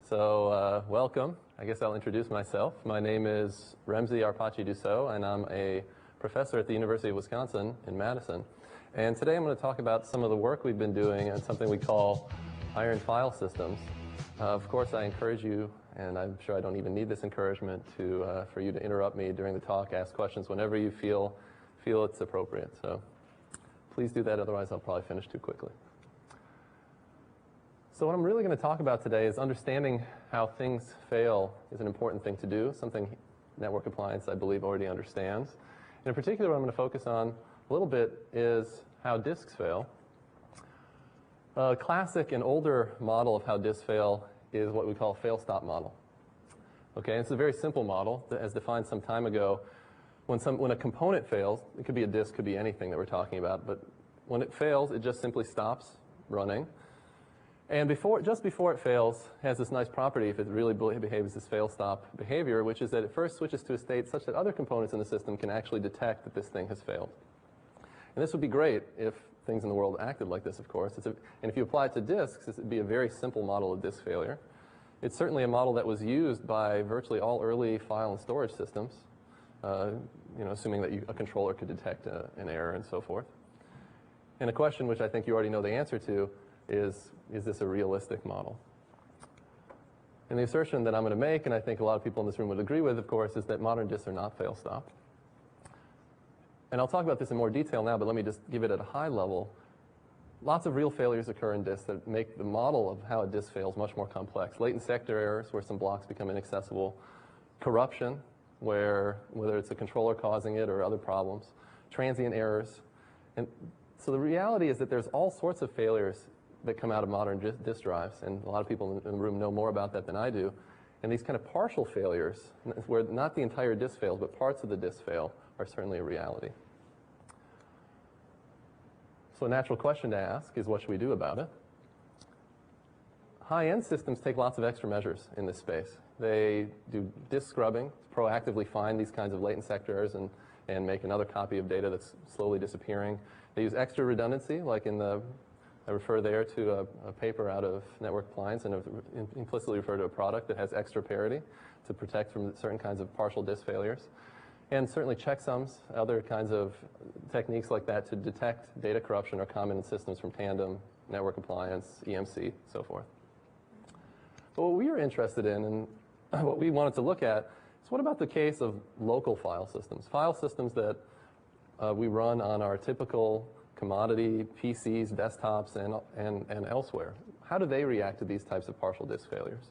Welcome. I guess I'll introduce myself. My name is Remzi Arpaci-Dusseau, and I'm a professor at the University of Wisconsin in Madison. And today I'm going to talk about some of the work we've been doing on something we call iron file systems. Of course, I encourage you, and I'm sure I don't even need this encouragement, for you to interrupt me during the talk, ask questions whenever you feel it's appropriate. So please do that, otherwise I'll probably finish too quickly. So what I'm really going to talk about today is understanding how things fail is an important thing to do, something network appliance, I believe, already understands. And in particular, what I'm going to focus on a little bit is how disks fail. A classic and older model of how disks fail is what we call a fail-stop model. Okay, it's a very simple model that, as defined some time ago. When a component fails, it could be a disk, could be anything that we're talking about, but when it fails, it just simply stops running. And just before it fails, it has this nice property, if it really behaves this fail-stop behavior, which is that it first switches to a state such that other components in the system can actually detect that this thing has failed. And this would be great if things in the world acted like this, of course. And if you apply it to disks, it would be a very simple model of disk failure. It's certainly a model that was used by virtually all early file and storage systems, assuming that a controller could detect an error and so forth. And a question which I think you already know the answer to is this a realistic model? And the assertion that I'm going to make, and I think a lot of people in this room would agree with, of course, is that modern disks are not fail-stop. And I'll talk about this in more detail now, but let me just give it at a high level. Lots of real failures occur in disks that make the model of how a disk fails much more complex. Latent sector errors, where some blocks become inaccessible. Corruption, whether it's a controller causing it or other problems. Transient errors. And so the reality is that there's all sorts of failures that come out of modern disk drives, and a lot of people in the room know more about that than I do. And these kind of partial failures, where not the entire disk fails, but parts of the disk fail, are certainly a reality. So a natural question to ask is, what should we do about it? High-end systems take lots of extra measures in this space. They do disk scrubbing to proactively find these kinds of latent sector errors and make another copy of data that's slowly disappearing. They use extra redundancy, like I refer there to a paper out of Network Appliance and implicitly refer to a product that has extra parity to protect from certain kinds of partial disk failures. And certainly checksums, other kinds of techniques like that to detect data corruption are common in systems from Tandem, Network Appliance, EMC, so forth. But what we are interested in and what we wanted to look at is, what about the case of local file systems? File systems that we run on our typical commodity PCs, desktops, and elsewhere. How do they react to these types of partial disk failures?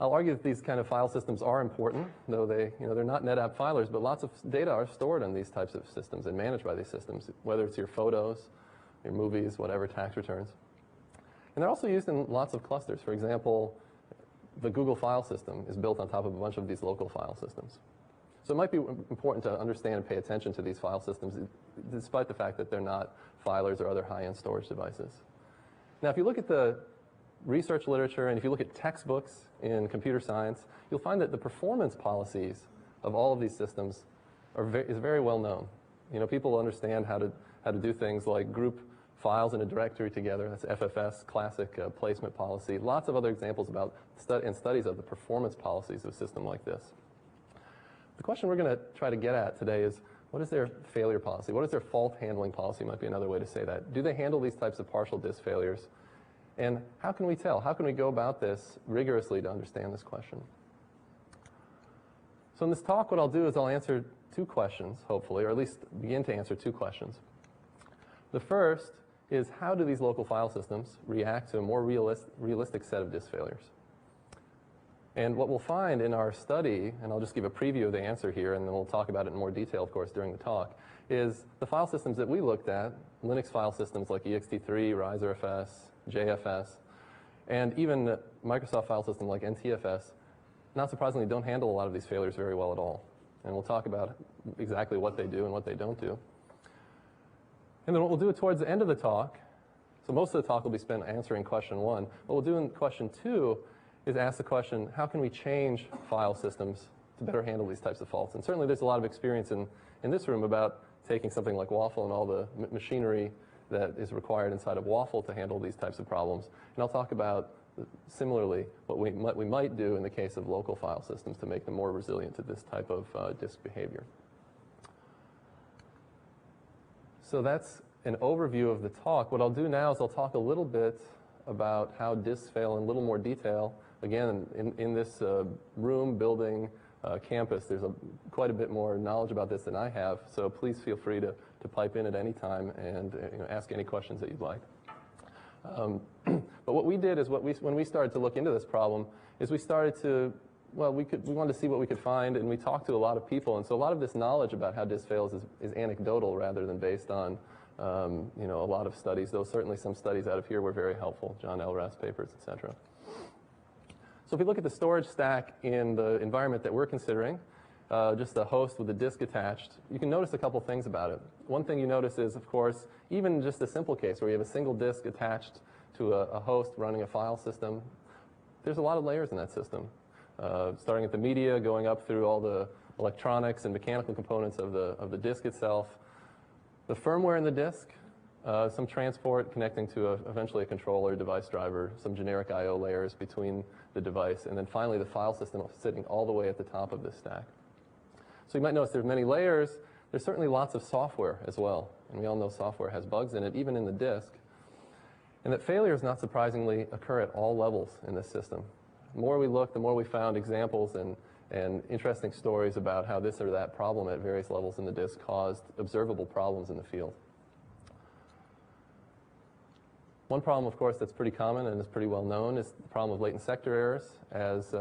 I'll argue that these kind of file systems are important, though they're not NetApp filers, but lots of data are stored on these types of systems and managed by these systems, whether it's your photos, your movies, whatever, tax returns. And they're also used in lots of clusters. For example, the Google file system is built on top of a bunch of these local file systems. So it might be important to understand and pay attention to these file systems, despite the fact that they're not filers or other high-end storage devices. Now, if you look at the research literature and if you look at textbooks in computer science, you'll find that the performance policies of all of these systems is very well known. People understand how to do things like group files in a directory together. That's FFS, classic placement policy. Lots of other examples about studies of the performance policies of a system like this. The question we're going to try to get at today is, what is their failure policy? What is their fault handling policy, might be another way to say that. Do they handle these types of partial disk failures? And how can we tell? How can we go about this rigorously to understand this question? So in this talk, what I'll do is I'll answer two questions, hopefully, or at least begin to answer two questions. The first is, how do these local file systems react to a more realistic set of disk failures? And what we'll find in our study, and I'll just give a preview of the answer here, and then we'll talk about it in more detail, of course, during the talk, is the file systems that we looked at, Linux file systems like ext3, RiserFS, JFS, and even Microsoft file system like NTFS, not surprisingly, don't handle a lot of these failures very well at all. And we'll talk about exactly what they do and what they don't do. And then what we'll do towards the end of the talk, so most of the talk will be spent answering question one. What we'll do in question two is ask the question, how can we change file systems to better handle these types of faults? And certainly there's a lot of experience in this room about taking something like Waffle and all the machinery that is required inside of Waffle to handle these types of problems. And I'll talk about similarly what we might do in the case of local file systems to make them more resilient to this type of disk behavior. So that's an overview of the talk. What I'll do now is I'll talk a little bit about how disks fail in a little more detail. Again, in this room, building, campus, there's quite a bit more knowledge about this than I have, so please feel free to pipe in at any time and ask any questions that you'd like. But what we did is when we started to look into this problem is we started to, well, we wanted to see what we could find, and we talked to a lot of people, and so a lot of this knowledge about how disk fails is anecdotal rather than based on a lot of studies, though certainly some studies out of here were very helpful, John Elrath's papers, etc. So if we look at the storage stack in the environment that we're considering, just a host with a disk attached, you can notice a couple things about it. One thing you notice is, of course, even just a simple case where you have a single disk attached to a host running a file system, there's a lot of layers in that system. Starting at the media, going up through all the electronics and mechanical components of the disk itself, the firmware in the disk, some transport connecting to eventually a controller, device driver, some generic I/O layers between the device, and then finally the file system sitting all the way at the top of this stack. So you might notice there's many layers. There's certainly lots of software as well, and we all know software has bugs in it, even in the disk. And that failures, not surprisingly, occur at all levels in this system. The more we looked, the more we found examples and interesting stories about how this or that problem at various levels in the disk caused observable problems in the field. One problem, of course, that's pretty common and is pretty well known is the problem of latent sector errors. As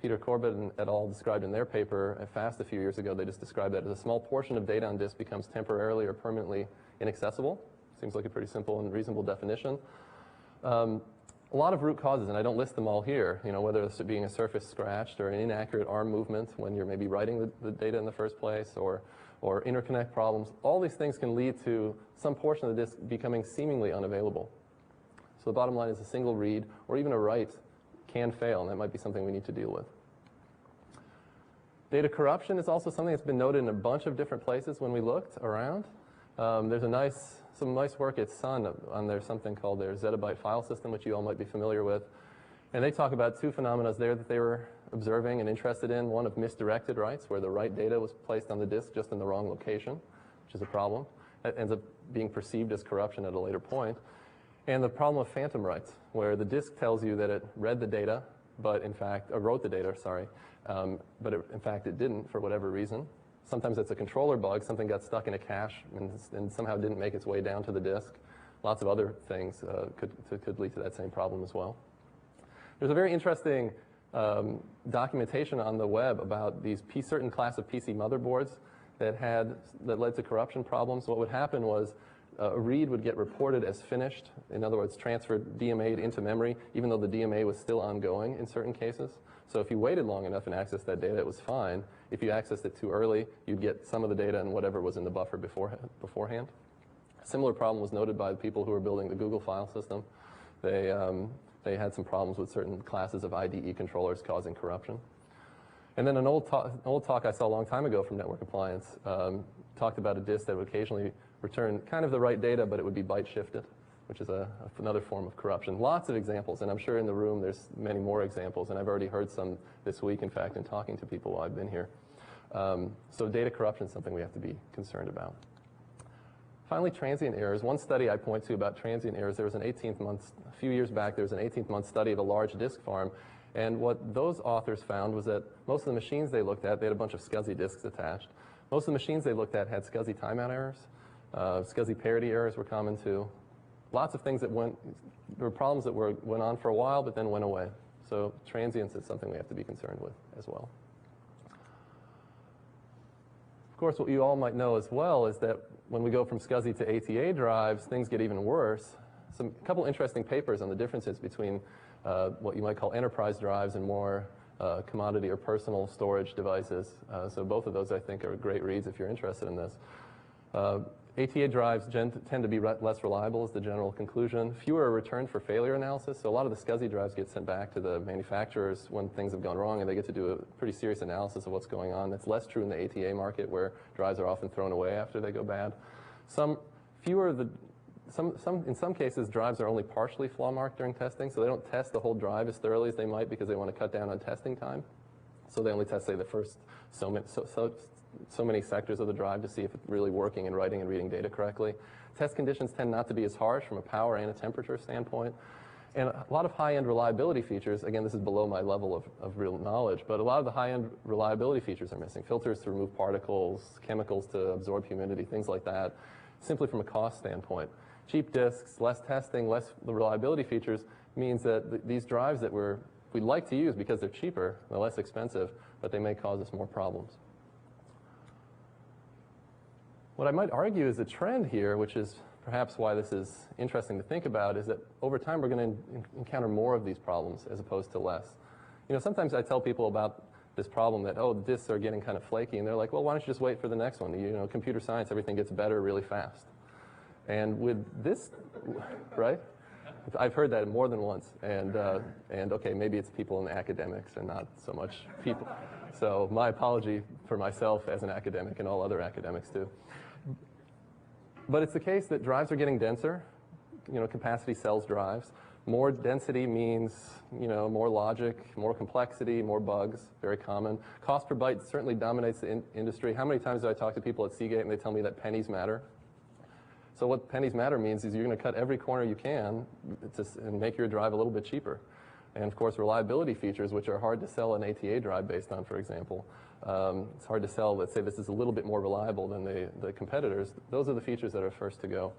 Peter Corbett and et al. Described in their paper at FAST a few years ago, they just described that as a small portion of data on disk becomes temporarily or permanently inaccessible. Seems like a pretty simple and reasonable definition. A lot of root causes, and I don't list them all here, whether it's being a surface scratched or an inaccurate arm movement when you're maybe writing the data in the first place, or interconnect problems. All these things can lead to some portion of the disk becoming seemingly unavailable. So the bottom line is a single read or even a write can fail, and that might be something we need to deal with. Data corruption is also something that's been noted in a bunch of different places when we looked around. There's some nice work at Sun on something called their zettabyte file system, which you all might be familiar with. And they talk about two phenomena there that they were observing and interested in. One of misdirected writes, where the write data was placed on the disk just in the wrong location, which is a problem. That ends up being perceived as corruption at a later point. And the problem of phantom writes, where the disk tells you that it read the data, but in fact, wrote the data, sorry, but in fact it didn't for whatever reason. Sometimes it's a controller bug, something got stuck in a cache and somehow didn't make its way down to the disk. Lots of other things could lead to that same problem as well. There's a very interesting documentation on the web about these certain class of PC motherboards that led to corruption problems. What would happen was a read would get reported as finished, in other words, transferred, DMA'd into memory, even though the DMA was still ongoing in certain cases. So if you waited long enough and accessed that data, it was fine. If you accessed it too early, you'd get some of the data and whatever was in the buffer beforehand. A similar problem was noted by the people who were building the Google file system. They had some problems with certain classes of IDE controllers causing corruption. And then an old talk I saw a long time ago from Network Appliance talked about a disk that would occasionally return kind of the right data, but it would be byte shifted, which is another form of corruption. Lots of examples, and I'm sure in the room there's many more examples, and I've already heard some this week, in fact, in talking to people while I've been here. So data corruption is something we have to be concerned about. Finally, transient errors. One study I point to about transient errors, there was a few years back, there was an 18-month study of a large disk farm, and what those authors found was that most of the machines they looked at, they had a bunch of SCSI disks attached. Most of the machines they looked at had SCSI timeout errors. SCSI parity errors were common too. Lots of things there were problems that went on for a while but then went away. So transience is something we have to be concerned with as well. Of course, what you all might know as well is that when we go from SCSI to ATA drives, things get even worse. A couple interesting papers on the differences between what you might call enterprise drives and more commodity or personal storage devices. So both of those, I think, are great reads if you're interested in this. ATA drives tend to be less reliable is the general conclusion. Fewer are returned for failure analysis. So a lot of the SCSI drives get sent back to the manufacturers when things have gone wrong, and they get to do a pretty serious analysis of what's going on. That's less true in the ATA market, where drives are often thrown away after they go bad. Fewer of the in some cases, drives are only partially flaw marked during testing, so they don't test the whole drive as thoroughly as they might because they want to cut down on testing time. So they only test, say, the first so many sectors of the drive to see if it's really working and writing and reading data correctly. Test conditions tend not to be as harsh from a power and a temperature standpoint. And a lot of high-end reliability features, again, this is below my level of real knowledge, but a lot of the high-end reliability features are missing. Filters to remove particles, chemicals to absorb humidity, things like that, simply from a cost standpoint. Cheap disks, less testing, less the reliability features means that these drives that we'd like to use because they're cheaper, they're less expensive, but they may cause us more problems. What I might argue is a trend here, which is perhaps why this is interesting to think about, is that over time we're going to encounter more of these problems as opposed to less. You know, sometimes I tell people about this problem that, oh, the disks are getting kind of flaky, and they're like, well, why don't you just wait for the next one? You know, computer science, everything gets better really fast. And with this, right? I've heard that more than once, and okay, maybe it's people in academics and not so much people. So my apology for myself as an academic and all other academics too. But it's the case that drives are getting denser. You know, capacity sells drives. More density means, you know, more logic, more complexity, more bugs, very common. Cost per byte certainly dominates the industry. How many times do I talk to people at Seagate and they tell me that pennies matter? So what pennies matter means is you're going to cut every corner you can and make your drive a little bit cheaper. And of course, reliability features, which are hard to sell an ATA drive based on, for example. It's hard to sell, let's say this is a little bit more reliable than the competitors. Those are the features that are first to go.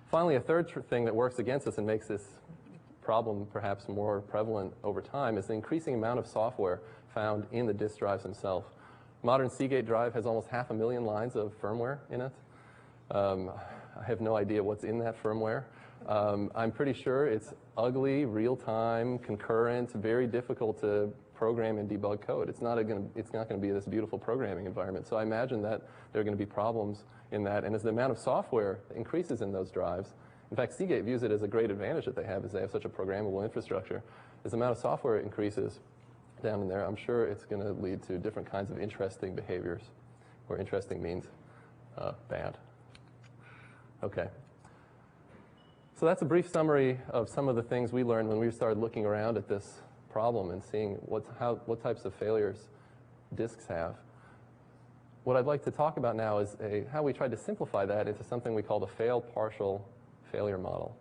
Finally, a third thing that works against us and makes this problem perhaps more prevalent over time is the increasing amount of software found in the disk drives themselves. Modern Seagate drive has almost 500,000 lines of firmware in it. I have no idea what's in that firmware. I'm pretty sure it's ugly, real-time, concurrent, very difficult to program and debug code. It's not going to be this beautiful programming environment. So I imagine that there are going to be problems in that. And as the amount of software increases in those drives, in fact, Seagate views it as a great advantage that they have such a programmable infrastructure. As the amount of software increases down in there, I'm sure it's going to lead to different kinds of interesting behaviors, where interesting means bad. Okay. So that's a brief summary of some of the things we learned when we started looking around at this problem and seeing what types of failures disks have. What I'd like to talk about now is how we tried to simplify that into something we call the fail-partial failure model.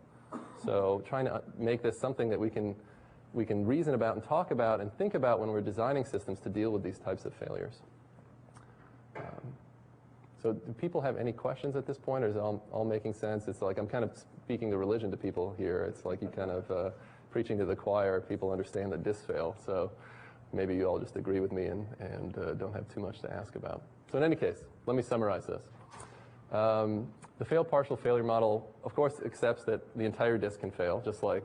So trying to make this something that we can reason about and talk about and think about when we're designing systems to deal with these types of failures. So do people have any questions at this point, or is it all making sense? It's like I'm kind of speaking the religion to people here. It's like you kind of preaching to the choir. People understand that disks fail, so maybe you all just agree with me and don't have too much to ask about. So in any case, let me summarize this. The fail-partial failure model, of course, accepts that the entire disk can fail, just like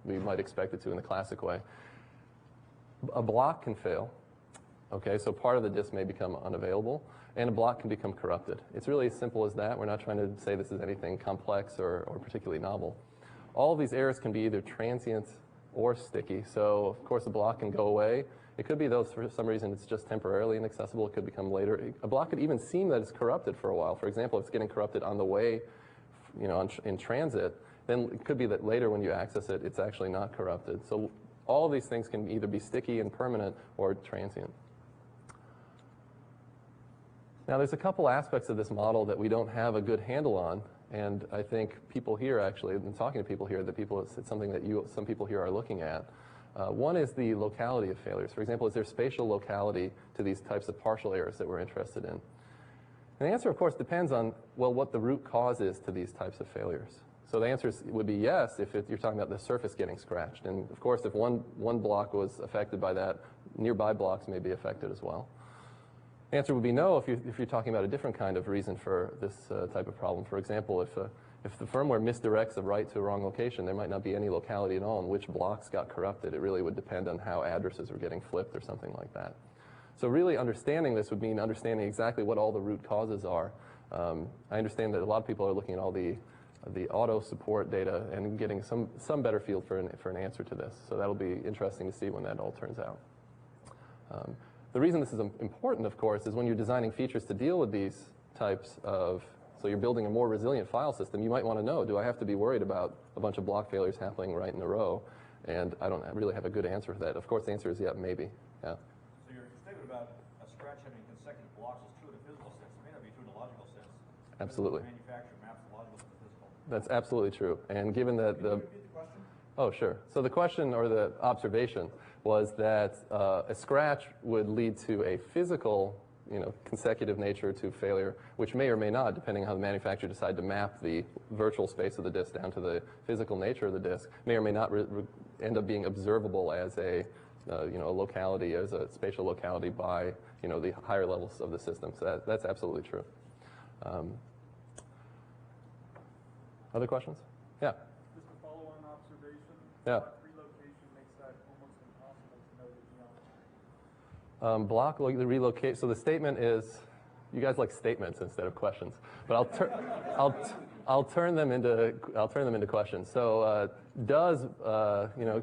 we might expect it to in the classic way. A block can fail. Okay, so part of the disk may become unavailable, and a block can become corrupted. It's really as simple as that. We're not trying to say this is anything complex or particularly novel. All of these errors can be either transient or sticky. So, of course, a block can go away. It could be, though, for some reason it's just temporarily inaccessible. It could become later. A block could even seem that it's corrupted for a while. For example, if it's getting corrupted on the way, you know, in transit, then it could be that later when you access it, it's actually not corrupted. So all of these things can either be sticky and permanent or transient. Now, there's a couple aspects of this model that we don't have a good handle on, and I think people here actually, I've been talking to people here, it's something that some people here are looking at. One is the locality of failures. For example, is there spatial locality to these types of partial errors that we're interested in? And the answer, of course, depends on, well, what the root cause is to these types of failures. So the answer would be yes if you're talking about the surface getting scratched. And of course, if one block was affected by that, nearby blocks may be affected as well. The answer would be no if you're talking about a different kind of reason for this type of problem. For example, if the firmware misdirects a write to a wrong location, there might not be any locality at all in which blocks got corrupted. It really would depend on how addresses were getting flipped or something like that. So really understanding this would mean understanding exactly what all the root causes are. I understand that a lot of people are looking at all the auto support data and getting some better feel for an answer to this. So that'll be interesting to see when that all turns out. The reason this is important, of course, is when you're designing features to deal with these types of So you're building a more resilient file system. You might want to know, do I have to be worried about a bunch of block failures happening right in a row? And I don't really have a good answer for that. Of course, the answer is yeah, maybe. Yeah. So your statement about a scratch having consecutive blocks is true in a physical sense. It may not be true in a logical sense. Absolutely. The manufacturer maps the logical to the physical. That's absolutely true. And given that Can you repeat the question? Oh, sure. So the question or the observation was that a scratch would lead to a physical, consecutive nature to failure, which may or may not, depending on how the manufacturer decide to map the virtual space of the disk down to the physical nature of the disk, may or may not end up being observable as a locality, as a spatial locality by the higher levels of the system. So that's absolutely true. Other questions? Yeah. Just a follow-on observation. Yeah. Block relocation makes that almost impossible to know the geometry. Block relocate. So the statement is, you guys like statements instead of questions, but I'll turn them into questions. So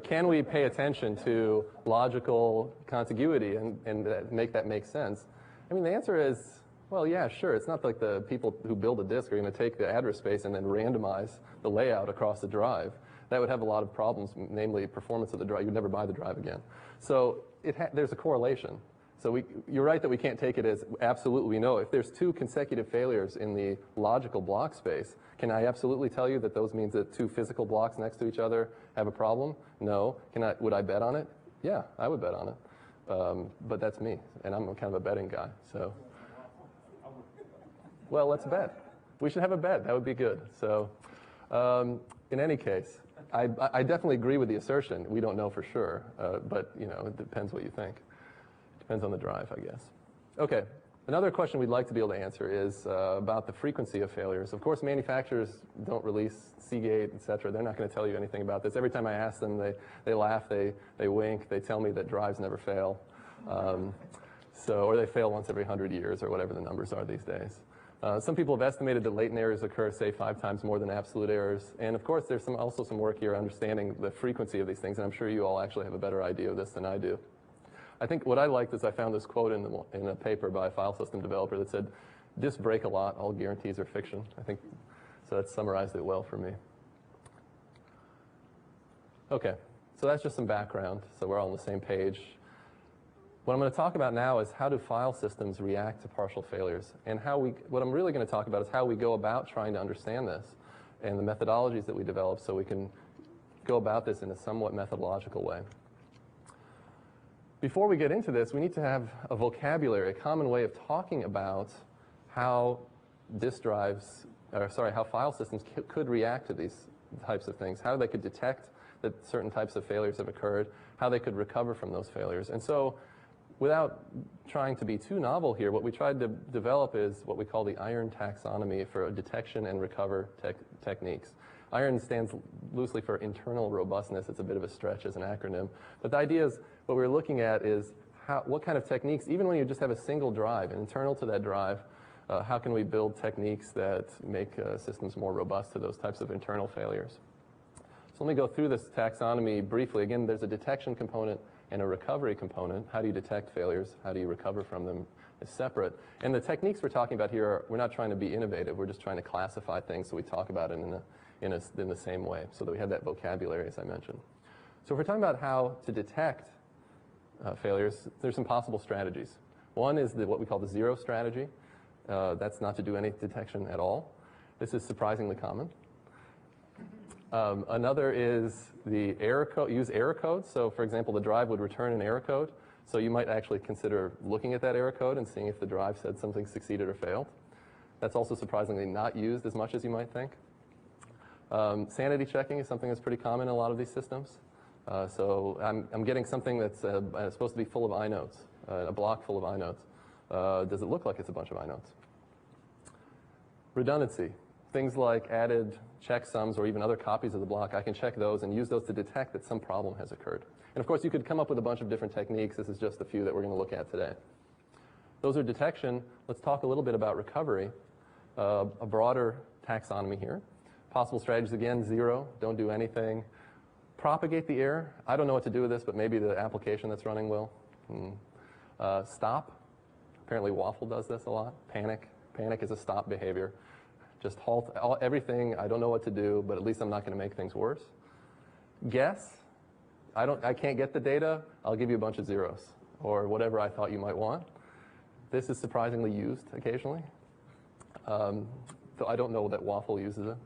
can we pay attention to logical contiguity and make that make sense? I mean, the answer is, well, yeah, sure. It's not like the people who build a disk are going to take the address space and then randomize the layout across the drive. That would have a lot of problems, namely performance of the drive. You'd never buy the drive again. So there's a correlation. So you're right that we can't take it as absolutely we know. If there's two consecutive failures in the logical block space, can I absolutely tell you that those means that two physical blocks next to each other have a problem? No. Would I bet on it? Yeah, I would bet on it. But that's me, and I'm kind of a betting guy. So. Well, let's bet. We should have a bet. That would be good. So in any case, I definitely agree with the assertion. We don't know for sure, but it depends what you think. Depends on the drive, I guess. Okay, another question we'd like to be able to answer is about the frequency of failures. Of course, manufacturers don't release Seagate, et cetera. They're not going to tell you anything about this. Every time I ask them, they laugh, they wink, they tell me that drives never fail. Or they fail once every 100 years or whatever the numbers are these days. Some people have estimated that latent errors occur, say, 5 times more than absolute errors. And of course, there's also some work here understanding the frequency of these things, and I'm sure you all actually have a better idea of this than I do. I think what I liked is I found this quote in a paper by a file system developer that said, "Disks break a lot, all guarantees are fiction." I think, so that summarized it well for me. Okay, so that's just some background, so we're all on the same page. What I'm going to talk about now is how do file systems react to partial failures, and what I'm really going to talk about is how we go about trying to understand this and the methodologies that we develop so we can go about this in a somewhat methodological way. Before we get into this, we need to have a vocabulary, a common way of talking about how how file systems could react to these types of things, how they could detect that certain types of failures have occurred, how they could recover from those failures. And so, without trying to be too novel here, what we tried to develop is what we call the iron taxonomy for detection and recover techniques. IRON stands loosely for internal robustness. It's a bit of a stretch as an acronym. But the idea is, what we're looking at is what kind of techniques, even when you just have a single drive, and internal to that drive, how can we build techniques that make systems more robust to those types of internal failures? So let me go through this taxonomy briefly. Again, there's a detection component and a recovery component. How do you detect failures? How do you recover from them is separate. And the techniques we're talking about here, we're not trying to be innovative. We're just trying to classify things so we talk about it in the same way, so that we have that vocabulary, as I mentioned. So if we're talking about how to detect failures, there's some possible strategies. One is what we call the zero strategy. That's not to do any detection at all. This is surprisingly common. Another is the error code. Use error codes. So, for example, the drive would return an error code. So you might actually consider looking at that error code and seeing if the drive said something succeeded or failed. That's also surprisingly not used as much as you might think. Sanity checking is something that's pretty common in a lot of these systems. So I'm getting something that's supposed to be full of inodes, a block full of inodes. Does it look like it's a bunch of inodes? Redundancy. Things like added checksums or even other copies of the block, I can check those and use those to detect that some problem has occurred. And of course, you could come up with a bunch of different techniques. This is just a few that we're going to look at today. Those are detection. Let's talk a little bit about recovery, a broader taxonomy here. Possible strategies, again, zero, don't do anything. Propagate the error. I don't know what to do with this, but maybe the application that's running will. Stop. Apparently Waffle does this a lot. Panic. Panic is a stop behavior. Just halt everything. I don't know what to do, but at least I'm not going to make things worse. Guess. I can't get the data. I'll give you a bunch of zeros or whatever I thought you might want. This is surprisingly used occasionally. Though I don't know that Waffle uses it.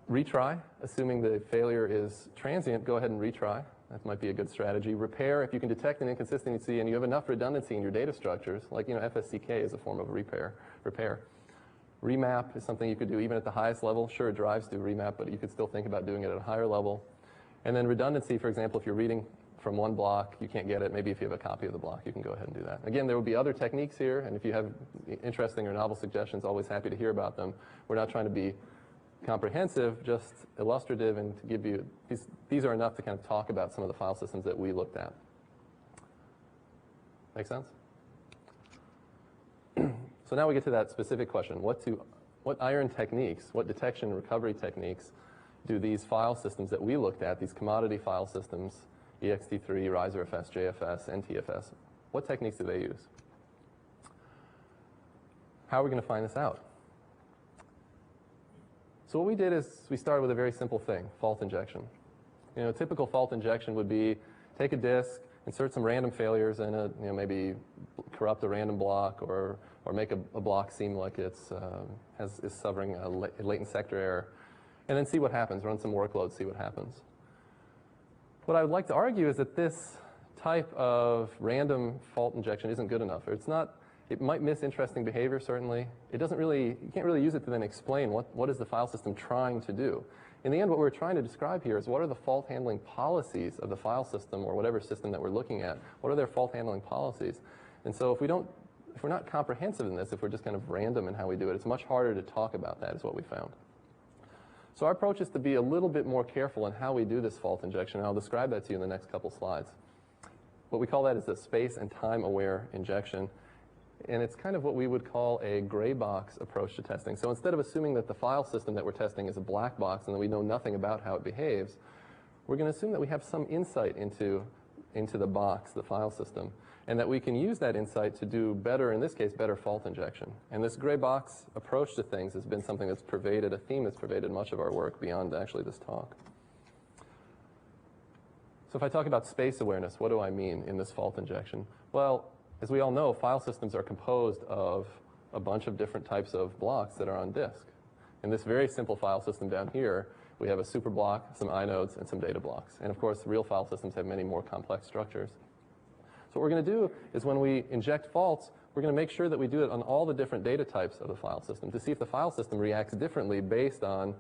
Retry, assuming the failure is transient, go ahead and retry. That might be a good strategy. Repair, if you can detect an inconsistency and you have enough redundancy in your data structures, like FSCK is a form of repair. Remap is something you could do even at the highest level. Sure, drives do remap, but you could still think about doing it at a higher level. And then redundancy, for example, if you're reading from one block, you can't get it. Maybe if you have a copy of the block, you can go ahead and do that. Again, there will be other techniques here, and if you have interesting or novel suggestions, always happy to hear about them. We're not trying to be comprehensive, just illustrative, and to give you, these are enough to kind of talk about some of the file systems that we looked at. Make sense? So now we get to that specific question. What iron techniques, what detection and recovery techniques do these file systems that we looked at, these commodity file systems, ext3, RiserFS, JFS, NTFS, what techniques do they use? How are we going to find this out? So what we did is we started with a very simple thing, fault injection. Typical fault injection would be take a disk, insert some random failures in it, maybe corrupt a random block or make a block seem like it's is suffering a latent sector error, and then see what happens, run some workloads, see what happens. What I would like to argue is that this type of random fault injection isn't good enough. It might miss interesting behavior, certainly. You can't really use it to then explain what is the file system trying to do. In the end, what we're trying to describe here is what are the fault handling policies of the file system or whatever system that we're looking at. What are their fault handling policies? And so if we're not comprehensive in this, if we're just kind of random in how we do it, it's much harder to talk about that, is what we found. So our approach is to be a little bit more careful in how we do this fault injection, and I'll describe that to you in the next couple slides. What we call that is a space and time-aware injection, and it's kind of what we would call a gray box approach to testing. So instead of assuming that the file system that we're testing is a black box and that we know nothing about how it behaves, we're going to assume that we have some insight into the box, the file system, and that we can use that insight to do better, in this case, better fault injection. And this gray box approach to things has been something that's pervaded, a theme that's pervaded much of our work beyond actually this talk. So if I talk about space awareness, what do I mean in this fault injection? Well, as we all know, file systems are composed of a bunch of different types of blocks that are on disk. In this very simple file system down here, we have a super block, some inodes, and some data blocks. And of course, real file systems have many more complex structures. So what we're going to do is when we inject faults, we're going to make sure that we do it on all the different data types of the file system to see if the file system reacts differently based on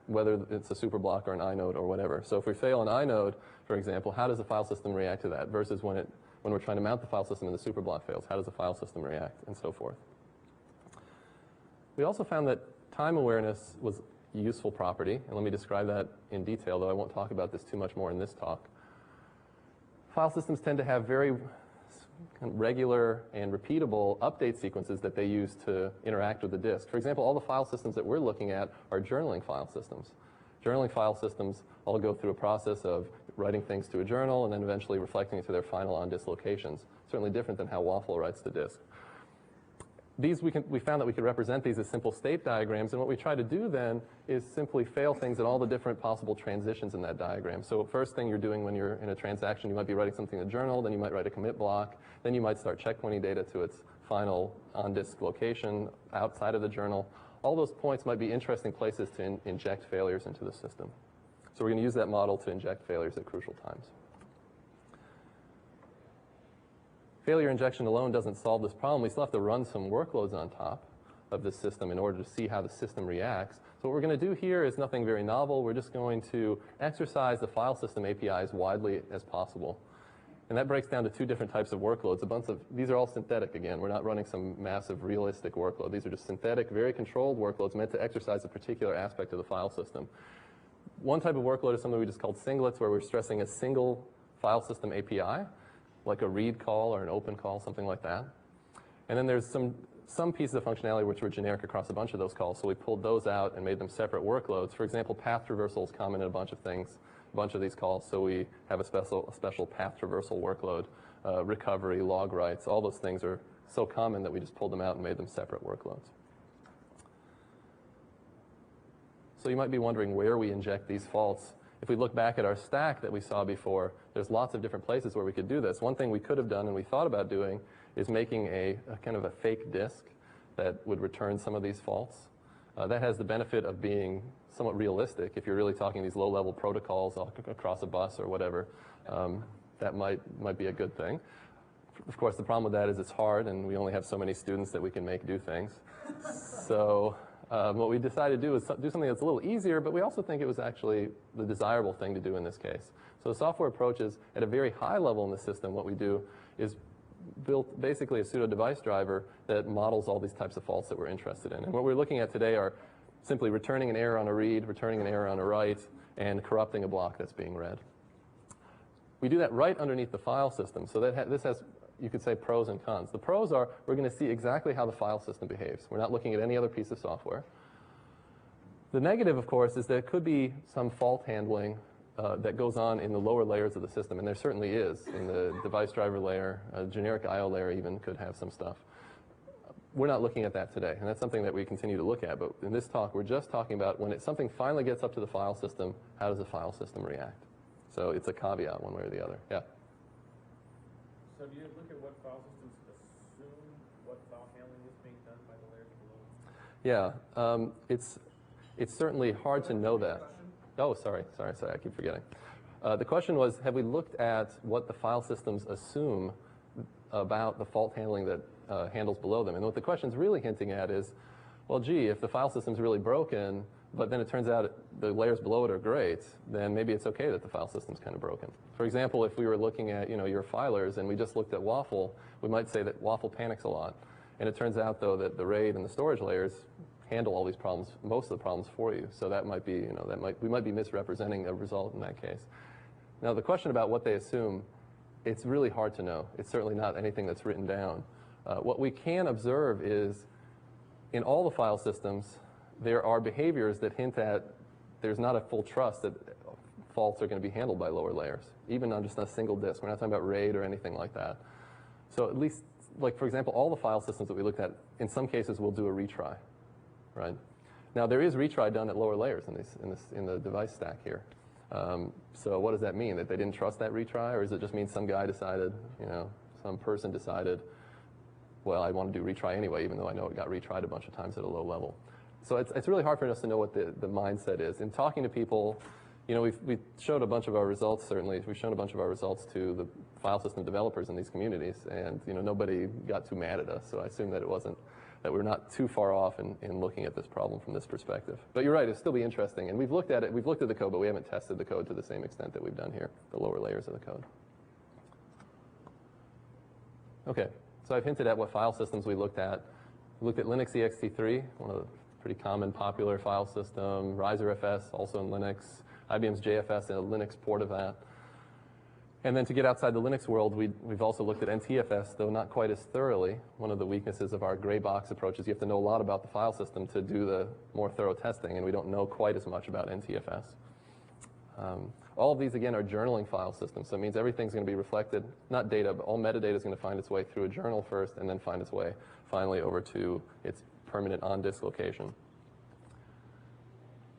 whether it's a super block or an inode or whatever. So if we fail an inode, for example, how does the file system react to that versus when we're trying to mount the file system and the super block fails? How does the file system react, and so forth? We also found that time awareness was a useful property, and let me describe that in detail, though I won't talk about this too much more in this talk. File systems tend to have very regular and repeatable update sequences that they use to interact with the disk. For example, all the file systems that we're looking at are journaling file systems. Journaling file systems all go through a process of writing things to a journal and then eventually reflecting it to their final on-disk locations. Certainly different than how Waffle writes to disk. We found that we could represent these as simple state diagrams, and what we try to do then is simply fail things at all the different possible transitions in that diagram. So first thing you're doing when you're in a transaction, you might be writing something in a journal, then you might write a commit block, then you might start checkpointing data to its final on-disk location outside of the journal. All those points might be interesting places to inject failures into the system. So we're going to use that model to inject failures at crucial times. Failure injection alone doesn't solve this problem. We still have to run some workloads on top of this system in order to see how the system reacts. So what we're going to do here is nothing very novel. We're just going to exercise the file system API as widely as possible. And that breaks down to two different types of workloads. These are all synthetic again. We're not running some massive realistic workload. These are just synthetic, very controlled workloads meant to exercise a particular aspect of the file system. One type of workload is something we just called singlets, where we're stressing a single file system API, like a read call or an open call, something like that. And then there's some pieces of functionality which were generic across a bunch of those calls, so we pulled those out and made them separate workloads. For example, path traversal is common in a bunch of things, a bunch of these calls, so we have a special path traversal workload. Recovery, log writes, all those things are so common that we just pulled them out and made them separate workloads. So you might be wondering where we inject these faults. If we look back at our stack that we saw before, there's lots of different places where we could do this. One thing we could have done and we thought about doing is making a kind of a fake disk that would return some of these faults. That has the benefit of being somewhat realistic. If you're really talking these low-level protocols across a bus or whatever, that might be a good thing. Of course, the problem with that is it's hard, and we only have so many students that we can make do things. So what we decided to do is do something that's a little easier, but we also think it was actually the desirable thing to do in this case. So the software approach is at a very high level in the system. What we do is built basically a pseudo device driver that models all these types of faults that we're interested in. And what we're looking at today are simply returning an error on a read, returning an error on a write, and corrupting a block that's being read. We do that right underneath the file system. So this has, you could say, pros and cons. The pros are we're going to see exactly how the file system behaves. We're not looking at any other piece of software. The negative, of course, is there could be some fault handling that goes on in the lower layers of the system, and there certainly is. In the device driver layer, a generic I/O layer even could have some stuff. We're not looking at that today, and that's something that we continue to look at. But in this talk, we're just talking about when something finally gets up to the file system, how does the file system react? So it's a caveat one way or the other. Yeah? So do you look at what file systems assume what file handling is being done by the layers below? Yeah, it's certainly hard to know that. Oh, sorry, I keep forgetting. The question was, have we looked at what the file systems assume about the fault handling that handles below them? And what the question's really hinting at is, well, gee, if the file system's really broken, but then it turns out the layers below it are great, then maybe it's okay that the file system's kind of broken. For example, if we were looking at, your filers and we just looked at Waffle, we might say that Waffle panics a lot. And it turns out, though, that the RAID and the storage layers handle all these problems, most of the problems for you. So that might be, we might be misrepresenting a result in that case. Now, the question about what they assume, it's really hard to know. It's certainly not anything that's written down. What we can observe is, in all the file systems, there are behaviors that hint at there's not a full trust that faults are going to be handled by lower layers, even on just a single disk. We're not talking about RAID or anything like that. So at least, like for example, all the file systems that we looked at, in some cases, will do a retry. Right? Now, there is retry done at lower layers in the device stack here. So what does that mean? That they didn't trust that retry? Or does it just mean some guy decided, some person decided, well, I want to do retry anyway, even though I know it got retried a bunch of times at a low level. So it's really hard for us to know what the mindset is. In talking to people, we've showed a bunch of our results, certainly. We've shown a bunch of our results to the file system developers in these communities, and nobody got too mad at us. So I assume that that we're not too far off in looking at this problem from this perspective. But you're right, it'll still be interesting. And we've looked at it, we've looked at the code, but we haven't tested the code to the same extent that we've done here, the lower layers of the code. Okay, so I've hinted at what file systems we looked at. We looked at Linux ext3, one of the pretty common, popular file system, RiserFS, also in Linux, IBM's JFS, and a Linux port of that. And then to get outside the Linux world, we've also looked at NTFS, though not quite as thoroughly. One of the weaknesses of our gray box approach is you have to know a lot about the file system to do the more thorough testing, and we don't know quite as much about NTFS. All of these, again, are journaling file systems, so it means everything's going to be reflected, not data, but all metadata is going to find its way through a journal first, and then find its way finally over to its permanent on-disk location.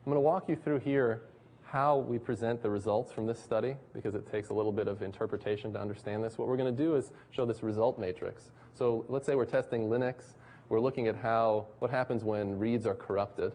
I'm going to walk you through here how we present the results from this study, because it takes a little bit of interpretation to understand this. What we're going to do is show this result matrix. So let's say we're testing Linux. We're looking at what happens when reads are corrupted.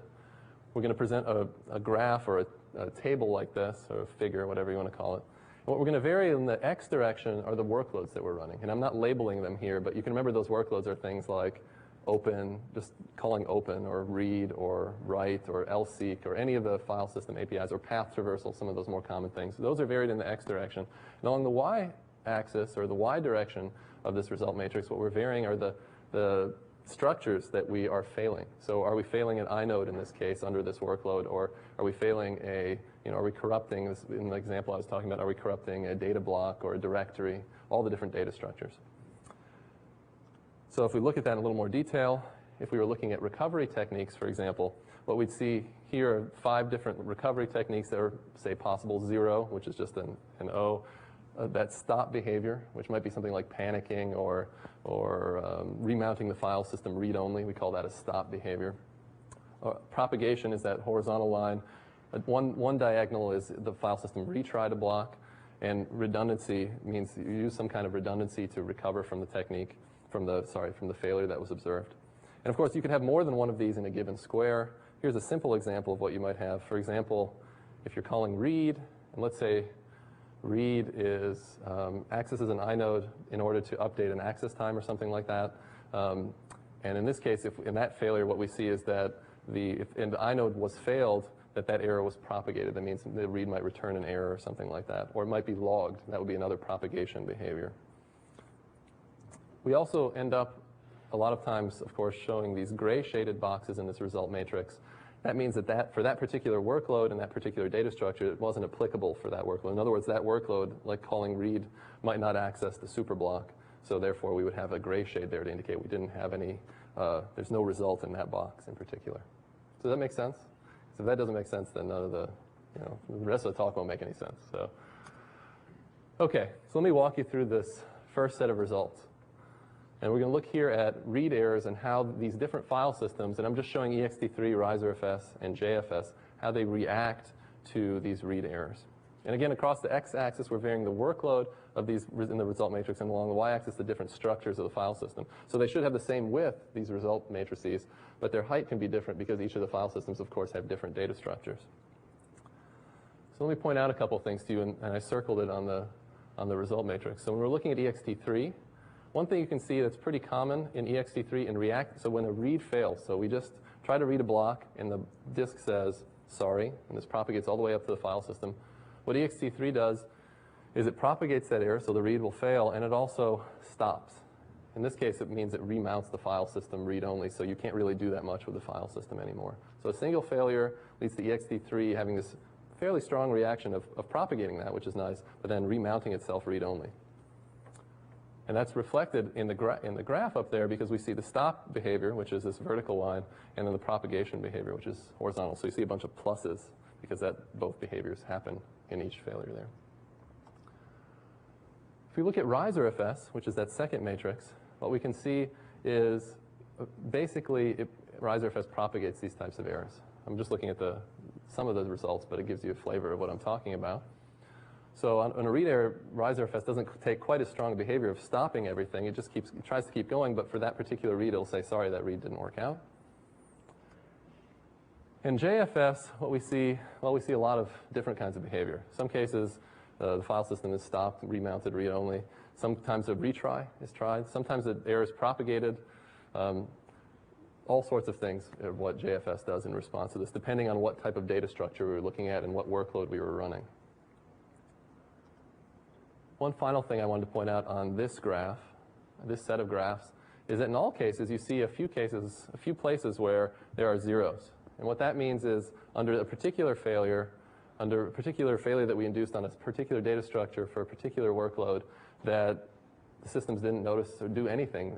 We're going to present a graph or a table like this, or a figure, whatever you want to call it. And what we're going to vary in the X direction are the workloads that we're running. And I'm not labeling them here, but you can remember those workloads are things like open, just calling open, or read, or write, or lseek, or any of the file system APIs, or path traversal, some of those more common things. Those are varied in the X direction. And along the Y axis, or the Y direction of this result matrix, what we're varying are the structures that we are failing. So are we failing an inode in this case under this workload, or are we failing are we corrupting, this, in the example I was talking about, are we corrupting a data block or a directory, all the different data structures. So if we look at that in a little more detail, if we were looking at recovery techniques, for example, what we'd see here are 5 different recovery techniques that are, say, possible. 0, which is just an O. That stop behavior, which might be something like panicking or remounting the file system read-only. We call that a stop behavior. Propagation is that horizontal line. One diagonal is the file system retry to block, and redundancy means you use some kind of redundancy to recover from the technique, from the failure that was observed. And of course, you can have more than one of these in a given square. Here's a simple example of what you might have. For example, if you're calling read, and let's say read is accesses an inode in order to update an access time or something like that. And in this case, if in that failure, what we see is that if the inode was failed, that error was propagated. That means the read might return an error or something like that. Or it might be logged. That would be another propagation behavior. We also end up a lot of times, of course, showing these gray shaded boxes in this result matrix. That means that for that particular workload and that particular data structure, it wasn't applicable for that workload. In other words, that workload, like calling read, might not access the super block. So therefore, we would have a gray shade there to indicate we didn't have any, there's no result in that box in particular. Does that make sense? So if that doesn't make sense, then none of the rest of the talk won't make any sense. So, okay, so let me walk you through this first set of results. And we're going to look here at read errors and how these different file systems, and I'm just showing ext3, RiserFS, and JFS, how they react to these read errors. And again, across the x-axis, we're varying the workload of these in the result matrix, and along the y-axis, the different structures of the file system. So they should have the same width, these result matrices, but their height can be different because each of the file systems, of course, have different data structures. So let me point out a couple things to you, and I circled it on the result matrix. So when we're looking at ext3, one thing you can see that's pretty common in ext3 and React, so when a read fails, so we just try to read a block and the disk says, sorry, and this propagates all the way up to the file system. What ext3 does is it propagates that error, so the read will fail, and it also stops. In this case, it means it remounts the file system read-only, so you can't really do that much with the file system anymore. So a single failure leads to ext3 having this fairly strong reaction of propagating that, which is nice, but then remounting itself read-only. And that's reflected in the graph up there because we see the stop behavior, which is this vertical line, and then the propagation behavior, which is horizontal. So you see a bunch of pluses because both behaviors happen in each failure there. If we look at RiserFS, which is that second matrix, what we can see is basically RiserFS propagates these types of errors. I'm just looking at some of the results, but it gives you a flavor of what I'm talking about. So on a read error, RiserFS doesn't take quite as strong a behavior of stopping everything. It just tries to keep going, but for that particular read, it'll say, sorry, that read didn't work out. In JFS, what we see a lot of different kinds of behavior. Some cases, the file system is stopped, remounted read-only. Sometimes a retry is tried. Sometimes the error is propagated. All sorts of things are what JFS does in response to this, depending on what type of data structure we were looking at and what workload we were running. One final thing I wanted to point out on this graph, this set of graphs, is that in all cases, you see a few places where there are zeros. And what that means is under a particular failure that we induced on a particular data structure for a particular workload, that the systems didn't notice or do anything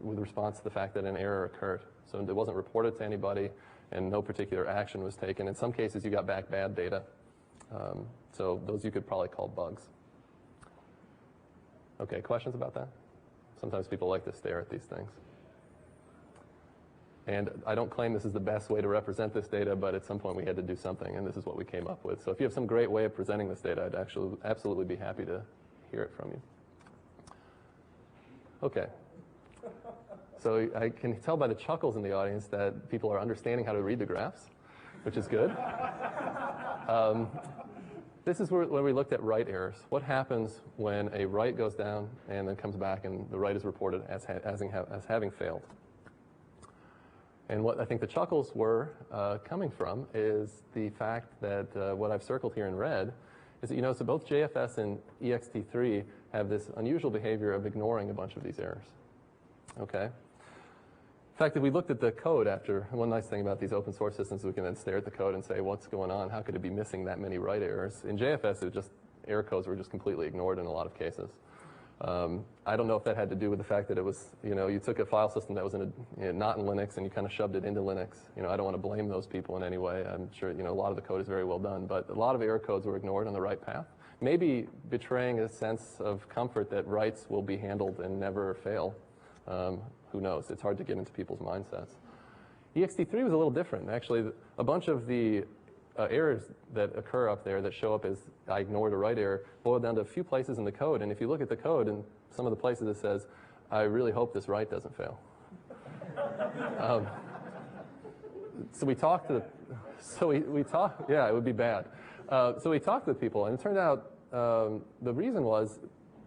with response to the fact that an error occurred. So it wasn't reported to anybody, and no particular action was taken. In some cases, you got back bad data. So those you could probably call bugs. Okay, questions about that? Sometimes people like to stare at these things. And I don't claim this is the best way to represent this data, but at some point we had to do something, and this is what we came up with. So if you have some great way of presenting this data, I'd actually absolutely be happy to hear it from you. Okay. So I can tell by the chuckles in the audience that people are understanding how to read the graphs, which is good. This is where we looked at write errors. What happens when a write goes down and then comes back and the write is reported as having failed? And what I think the chuckles were coming from is the fact that what I've circled here in red is that, so both JFS and ext3 have this unusual behavior of ignoring a bunch of these errors. Okay? In fact, if we looked at the code one nice thing about these open source systems, we can then stare at the code and say, what's going on? How could it be missing that many write errors? In JFS, error codes were just completely ignored in a lot of cases. I don't know if that had to do with the fact that it was, you took a file system that was not in Linux and you kind of shoved it into Linux. I don't want to blame those people in any way. I'm sure, a lot of the code is very well done, but a lot of error codes were ignored on the right path. Maybe betraying a sense of comfort that writes will be handled and never fail. Who knows? It's hard to get into people's mindsets. ext3 was a little different. Actually, a bunch of the errors that occur up there that show up as I ignored a write error boil down to a few places in the code. And if you look at the code, in some of the places it says, I really hope this write doesn't fail. So we talked to yeah, it would be bad. So we talked to people, and it turned out the reason was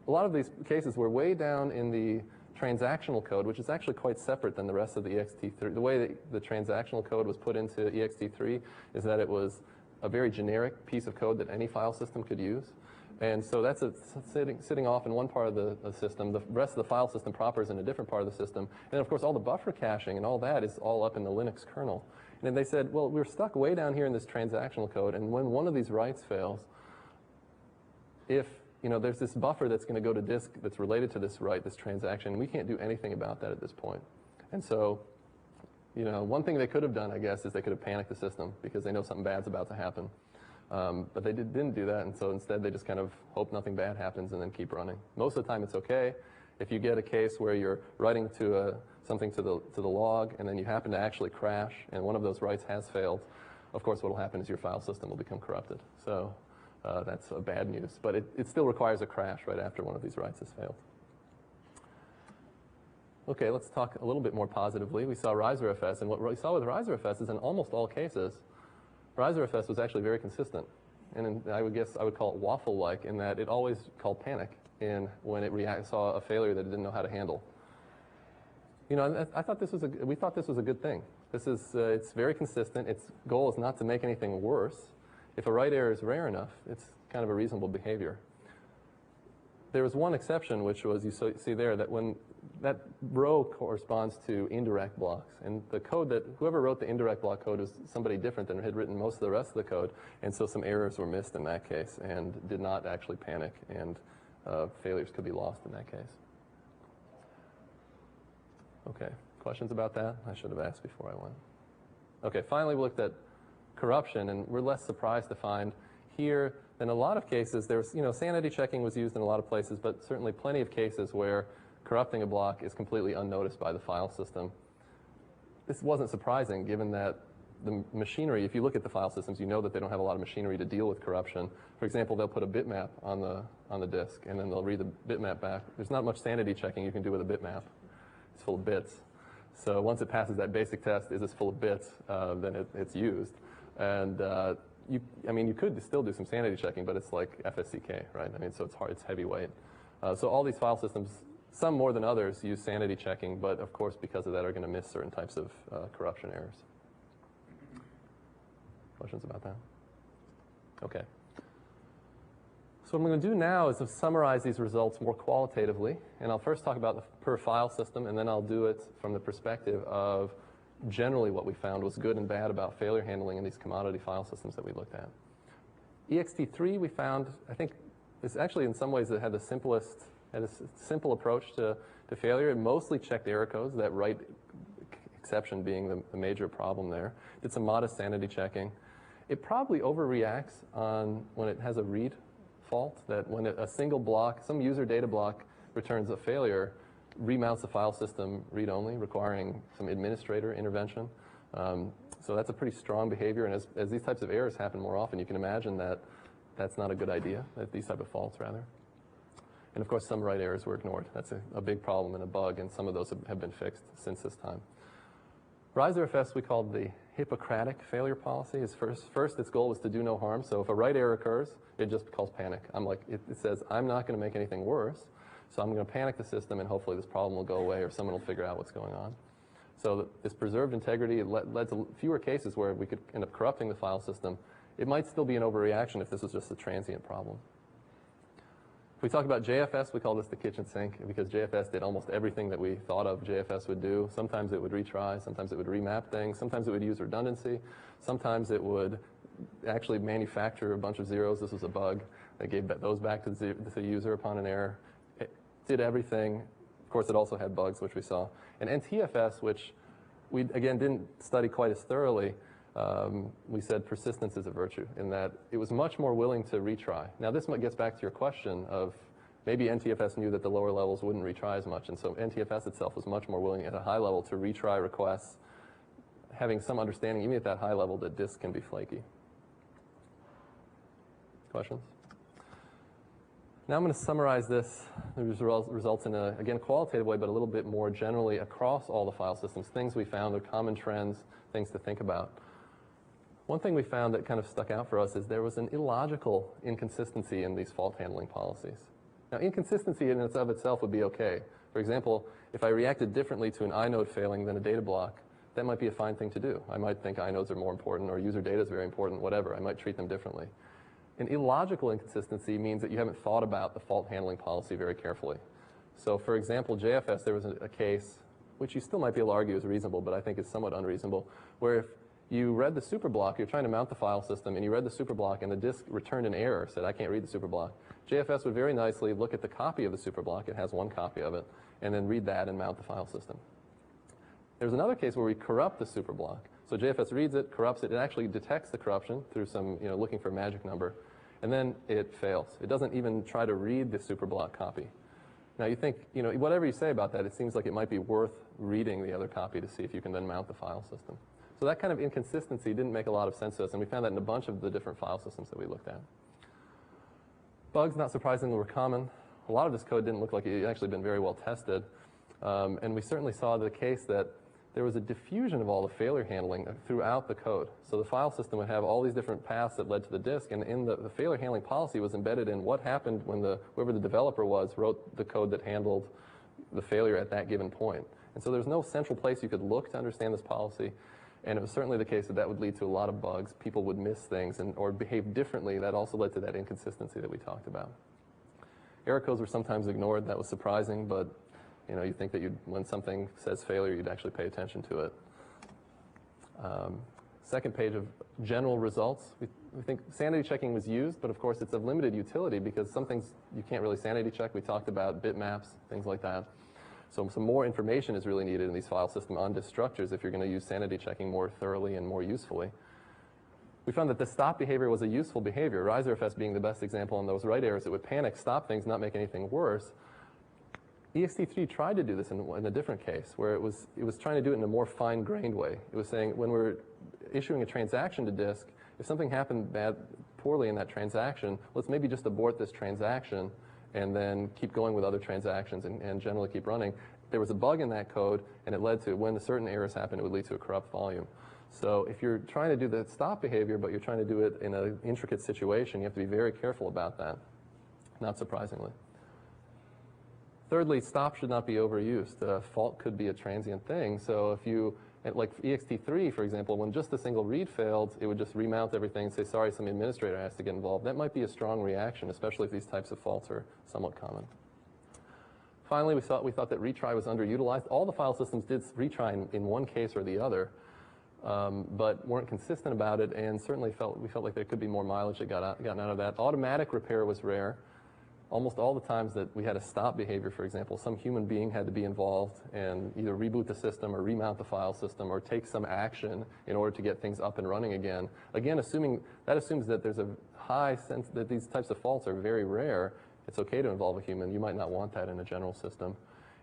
a lot of these cases were way down in the transactional code, which is actually quite separate than the rest of the ext3. The way that the transactional code was put into ext3 is that it was a very generic piece of code that any file system could use. And so that's sitting off in one part of the system. The rest of the file system proper is in a different part of the system. And of course, all the buffer caching and all that is all up in the Linux kernel. And then they said, well, we're stuck way down here in this transactional code, and when one of these writes fails, if there's this buffer that's going to go to disk that's related to this write, this transaction, we can't do anything about that at this point. And so, one thing they could have done, I guess, is they could have panicked the system because they know something bad's about to happen. But they didn't do that, and so instead they just kind of hope nothing bad happens and then keep running. Most of the time it's okay. If you get a case where you're writing to something to the log and then you happen to actually crash and one of those writes has failed, of course what will happen is your file system will become corrupted. So that's bad news. But it still requires a crash right after one of these writes has failed. Okay, let's talk a little bit more positively. We saw RiserFS, and what we saw with RiserFS is in almost all cases, RiserFS was actually very consistent. And I would call it waffle-like in that it always called panic when it saw a failure that it didn't know how to handle. We thought this was a good thing. It's very consistent. Its goal is not to make anything worse. If a write error is rare enough, it's kind of a reasonable behavior. There was one exception, which was you see there that when that row corresponds to indirect blocks, and the code that whoever wrote the indirect block code was somebody different than had written most of the rest of the code, and so some errors were missed in that case and did not actually panic, and failures could be lost in that case. Okay, questions about that? I should have asked before I went. Okay, finally we looked at corruption, and we're less surprised to find here in a lot of cases there's, sanity checking was used in a lot of places, but certainly plenty of cases where corrupting a block is completely unnoticed by the file system. This wasn't surprising given that the machinery, if you look at the file systems, you know that they don't have a lot of machinery to deal with corruption. For example, they'll put a bitmap on the disk, and then they'll read the bitmap back. There's not much sanity checking you can do with a bitmap. It's full of bits. So once it passes that basic test, is this full of bits, then it's used. And you could still do some sanity checking, but it's like FSCK, right? So it's hard, it's heavyweight. So all these file systems, some more than others, use sanity checking, but of course, because of that, are going to miss certain types of corruption errors. Questions about that? Okay. So what I'm going to do now is to summarize these results more qualitatively, and I'll first talk about the per file system, and then I'll do it from the perspective of generally what we found was good and bad about failure handling in these commodity file systems that we looked at. ext3 we found, I think, is actually in some ways it had a simple approach to failure. It mostly checked error codes, that write exception being the major problem there. Did some modest sanity checking. It probably overreacts when it has a read fault, that when a single block, some user data block returns a failure, remounts the file system read-only, requiring some administrator intervention. So that's a pretty strong behavior, and as these types of errors happen more often, you can imagine that that's not a good idea, these type of faults, rather. And of course, some write errors were ignored. That's a big problem and a bug, and some of those have been fixed since this time. RiserFS we called the Hippocratic failure policy. First, its goal was to do no harm. So if a write error occurs, it just calls panic. It says, I'm not going to make anything worse, so I'm going to panic the system, and hopefully this problem will go away, or someone will figure out what's going on. So this preserved integrity led to fewer cases where we could end up corrupting the file system. It might still be an overreaction if this was just a transient problem. If we talk about JFS, we call this the kitchen sink, because JFS did almost everything that we thought of JFS would do. Sometimes it would retry, sometimes it would remap things, sometimes it would use redundancy, sometimes it would actually manufacture a bunch of zeros. This was a bug that gave those back to the user upon an error. It did everything. Of course, it also had bugs, which we saw. And NTFS, which we, again, didn't study quite as thoroughly, we said persistence is a virtue, in that it was much more willing to retry. Now, this gets back to your question of maybe NTFS knew that the lower levels wouldn't retry as much, and so NTFS itself was much more willing at a high level to retry requests, having some understanding, even at that high level, that disks can be flaky. Questions? Now I'm going to summarize this, the results in a, again, qualitative way, but a little bit more generally across all the file systems, things we found, the common trends, things to think about. One thing we found that kind of stuck out for us is there was an illogical inconsistency in these fault handling policies. Now, inconsistency in and of itself would be okay. For example, if I reacted differently to an inode failing than a data block, that might be a fine thing to do. I might think inodes are more important or user data is very important, whatever. I might treat them differently. An illogical inconsistency means that you haven't thought about the fault handling policy very carefully. So for example, JFS, there was a case, which you still might be able to argue is reasonable, but I think is somewhat unreasonable, where if you read the superblock, you're trying to mount the file system, and you read the superblock, and the disk returned an error, said, I can't read the superblock. JFS would very nicely look at the copy of the superblock, it has one copy of it, and then read that and mount the file system. There's another case where we corrupt the superblock. So JFS reads it, corrupts it, it actually detects the corruption through some, looking for a magic number, and then it fails. It doesn't even try to read the superblock copy. Now you think, whatever you say about that, it seems like it might be worth reading the other copy to see if you can then mount the file system. So that kind of inconsistency didn't make a lot of sense to us, and we found that in a bunch of the different file systems that we looked at. Bugs, not surprisingly, were common. A lot of this code didn't look like it had actually been very well tested, and we certainly saw the case that there was a diffusion of all the failure handling throughout the code. So the file system would have all these different paths that led to the disk, and in the failure handling policy was embedded in what happened when whoever the developer was wrote the code that handled the failure at that given point. And so there's no central place you could look to understand this policy, and it was certainly the case that that would lead to a lot of bugs. People would miss things or behave differently. That also led to that inconsistency that we talked about. Error codes were sometimes ignored. That was surprising, but you think that when something says failure, you'd actually pay attention to it. Second page of general results. We think sanity checking was used, but of course it's of limited utility because some things you can't really sanity check. We talked about bitmaps, things like that. So some more information is really needed in these file system on disk structures if you're going to use sanity checking more thoroughly and more usefully. We found that the stop behavior was a useful behavior, RiserFS being the best example on those write errors. It would panic, stop things, not make anything worse. ext3 tried to do this in a different case where it was trying to do it in a more fine-grained way. It was saying when we're issuing a transaction to disk, if something happened poorly in that transaction, let's maybe just abort this transaction and then keep going with other transactions and generally keep running. There was a bug in that code, and it led to, when certain errors happened, it would lead to a corrupt volume. So if you're trying to do the stop behavior, but you're trying to do it in an intricate situation, you have to be very careful about that, not surprisingly. Thirdly, stop should not be overused. Fault could be a transient thing. So if you, like ext3, for example, when just a single read failed, it would just remount everything and say, sorry, some administrator has to get involved. That might be a strong reaction, especially if these types of faults are somewhat common. Finally, we thought that retry was underutilized. All the file systems did retry in one case or the other, but weren't consistent about it, and certainly we felt like there could be more mileage that gotten out of that. Automatic repair was rare. Almost all the times that we had a stop behavior, for example, some human being had to be involved and either reboot the system or remount the file system or take some action in order to get things up and running again. Again, that assumes that there's a high sense that these types of faults are very rare. It's okay to involve a human. You might not want that in a general system.